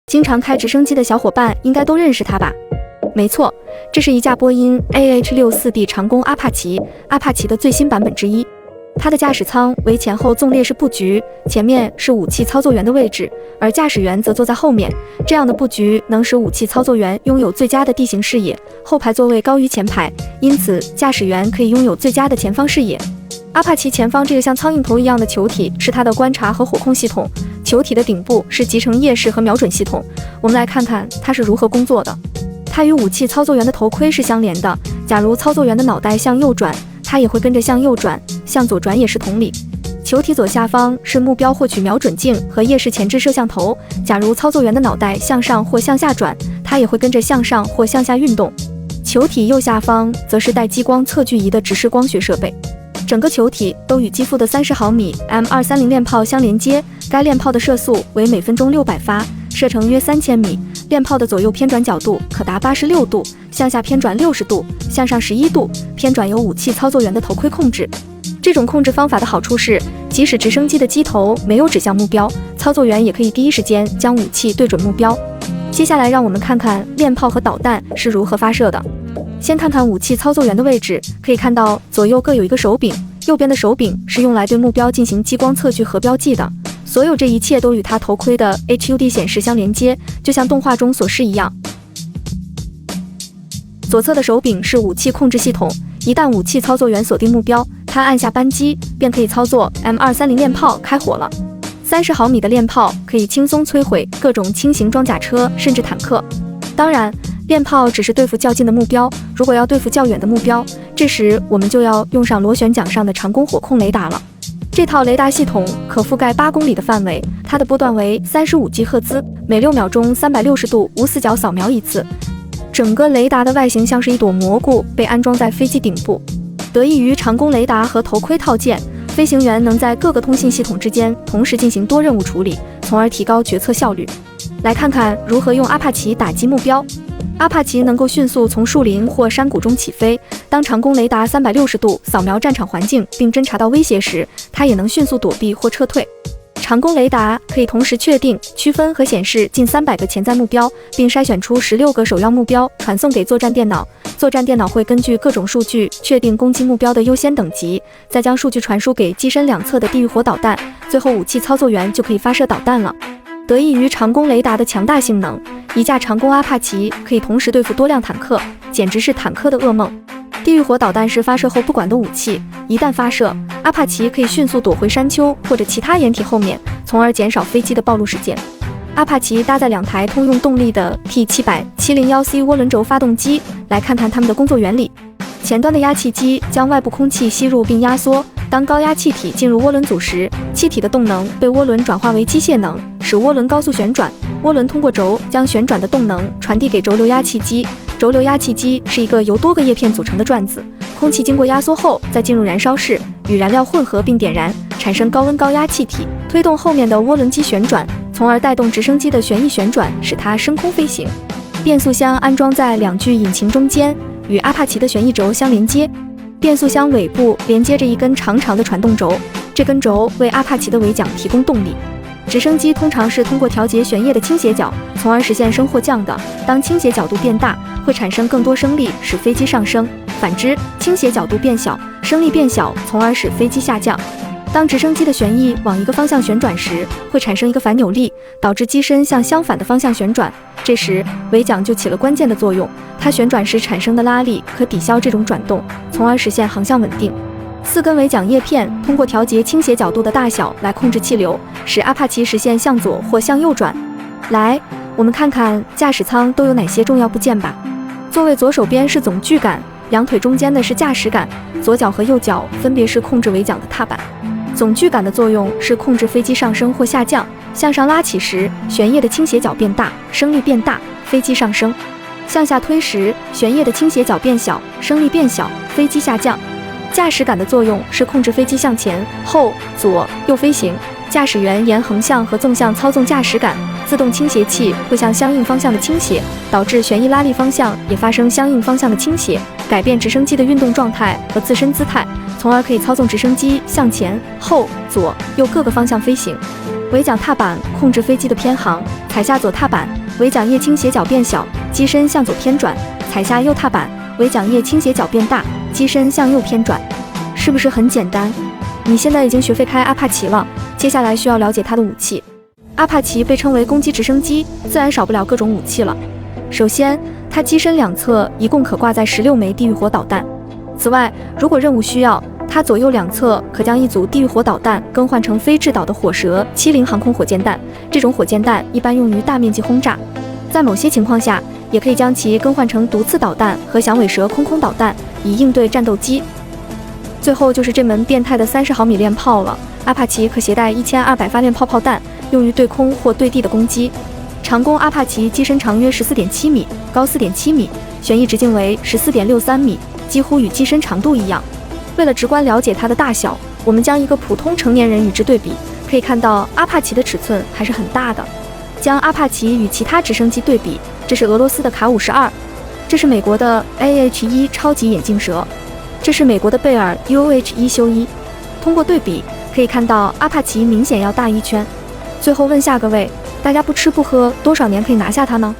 经常开直升机的小伙伴应该都认识它吧？没错，这是一架波音 AH-64B 长弓阿帕奇，阿帕奇的最新版本之一。它的驾驶舱为前后纵列式布局，前面是武器操作员的位置，而驾驶员则坐在后面。这样的布局能使武器操作员拥有最佳的地形视野，后排座位高于前排，因此驾驶员可以拥有最佳的前方视野。阿帕奇前方这个像苍蝇头一样的球体是它的观察和火控系统，球体的顶部是集成夜视和瞄准系统。我们来看看它是如何工作的。它与武器操作员的头盔是相连的，假如操作员的脑袋向右转，它也会跟着向右转，向左转也是同理。球体左下方是目标获取瞄准镜和夜视前置摄像头，假如操作员的脑袋向上或向下转，它也会跟着向上或向下运动。球体右下方则是带激光测距仪的直视光学设备。整个球体都与机腹的30毫米 M230 链炮相连接，该链炮的射速为每分钟600发，射程约3000米。链炮的左右偏转角度可达86度，向下偏转60度，向上11度，偏转由武器操作员的头盔控制。这种控制方法的好处是，即使直升机的机头没有指向目标，操作员也可以第一时间将武器对准目标。接下来让我们看看链炮和导弹是如何发射的。先看看武器操作员的位置，可以看到左右各有一个手柄，右边的手柄是用来对目标进行激光测距和标记的。所有这一切都与它头盔的 HUD 显示相连接，就像动画中所示一样。左侧的手柄是武器控制系统，一旦武器操作员锁定目标，他按下扳机，便可以操作 M230 链炮开火了。30毫米的链炮可以轻松摧毁各种轻型装甲车，甚至坦克。当然，链炮只是对付较近的目标，如果要对付较远的目标，这时我们就要用上螺旋桨上的长弓火控雷达了。这套雷达系统可覆盖8公里的范围，它的波段为35吉赫兹，每6秒钟360度无死角扫描一次。整个雷达的外形像是一朵蘑菇，被安装在飞机顶部。得益于长弓雷达和头盔套件，飞行员能在各个通信系统之间同时进行多任务处理，从而提高决策效率。来看看如何用阿帕奇打击目标。阿帕奇能够迅速从树林或山谷中起飞，当长弓雷达360度扫描战场环境并侦察到威胁时，它也能迅速躲避或撤退。长弓雷达可以同时确定、区分和显示近300个潜在目标，并筛选出16个首要目标，传送给作战电脑。作战电脑会根据各种数据确定攻击目标的优先等级，再将数据传输给机身两侧的地狱火导弹，最后武器操作员就可以发射导弹了。得益于长弓雷达的强大性能，一架长弓阿帕奇可以同时对付多辆坦克，简直是坦克的噩梦。地狱火导弹是发射后不管的武器，一旦发射，阿帕奇可以迅速躲回山丘或者其他掩体后面，从而减少飞机的暴露时间。阿帕奇搭载2台通用动力的 P700-701C 涡轮轴发动机，来看看它们的工作原理。前端的压气机将外部空气吸入并压缩，当高压气体进入涡轮组时，气体的动能被涡轮转化为机械能，使涡轮高速旋转。涡轮通过轴将旋转的动能传递给轴流压气机，轴流压气机是一个由多个叶片组成的转子，空气经过压缩后再进入燃烧室，与燃料混合并点燃，产生高温高压气体，推动后面的涡轮机旋转，从而带动直升机的旋翼旋转，使它升空飞行。变速箱安装在2具引擎中间，与阿帕奇的旋翼轴相连接。变速箱尾部连接着一根长长的传动轴，这根轴为阿帕奇的尾桨提供动力。直升机通常是通过调节旋叶的倾斜角，从而实现升或降的。当倾斜角度变大，会产生更多升力，使飞机上升；反之，倾斜角度变小，升力变小，从而使飞机下降。当直升机的旋翼往一个方向旋转时，会产生一个反扭力，导致机身向相反的方向旋转。这时，尾桨就起了关键的作用，它旋转时产生的拉力可抵消这种转动，从而实现航向稳定。4根尾桨叶片通过调节倾斜角度的大小来控制气流，使阿帕奇实现向左或向右转。来，我们看看驾驶舱都有哪些重要部件吧。座位左手边是总距杆，2腿中间的是驾驶杆，左脚和右脚分别是控制尾桨的踏板。总距杆的作用是控制飞机上升或下降，向上拉起时，旋叶的倾斜角变大，升力变大，飞机上升；向下推时，旋叶的倾斜角变小，升力变小，飞机下降。驾驶杆的作用是控制飞机向前、后、左、右飞行，驾驶员沿横向和纵向操纵驾驶杆，自动倾斜器会向相应方向的倾斜，导致旋翼拉力方向也发生相应方向的倾斜，改变直升机的运动状态和自身姿态，从而可以操纵直升机向前、后、左、右各个方向飞行。尾桨踏板控制飞机的偏航，踩下左踏板，尾桨叶倾斜角变小，机身向左偏转；踩下右踏板，尾桨叶倾斜角变大，机身向右偏转。是不是很简单？你现在已经学会开阿帕奇了，接下来需要了解它的武器。阿帕奇被称为攻击直升机，自然少不了各种武器了。首先，它机身两侧一共可挂载16枚地狱火导弹。此外，如果任务需要，它左右两侧可将一组地狱火导弹更换成非制导的火蛇70航空火箭弹，这种火箭弹一般用于大面积轰炸。在某些情况下，也可以将其更换成毒刺导弹和响尾蛇空导弹，以应对战斗机。最后就是这门变态的30毫米链炮了。阿帕奇可携带1200发链炮炮弹，用于对空或对地的攻击。长弓阿帕奇机身长约14.7米，高4.7米，旋翼直径为14.63米，几乎与机身长度一样。为了直观了解它的大小，我们将一个普通成年人与之对比，可以看到阿帕奇的尺寸还是很大的。将阿帕奇与其他直升机对比，这是俄罗斯的卡52，这是美国的 AH-1超级眼镜蛇，这是美国的贝尔 UH-1修一。通过对比，可以看到阿帕奇明显要大一圈。最后问下各位，大家不吃不喝多少年可以拿下它呢？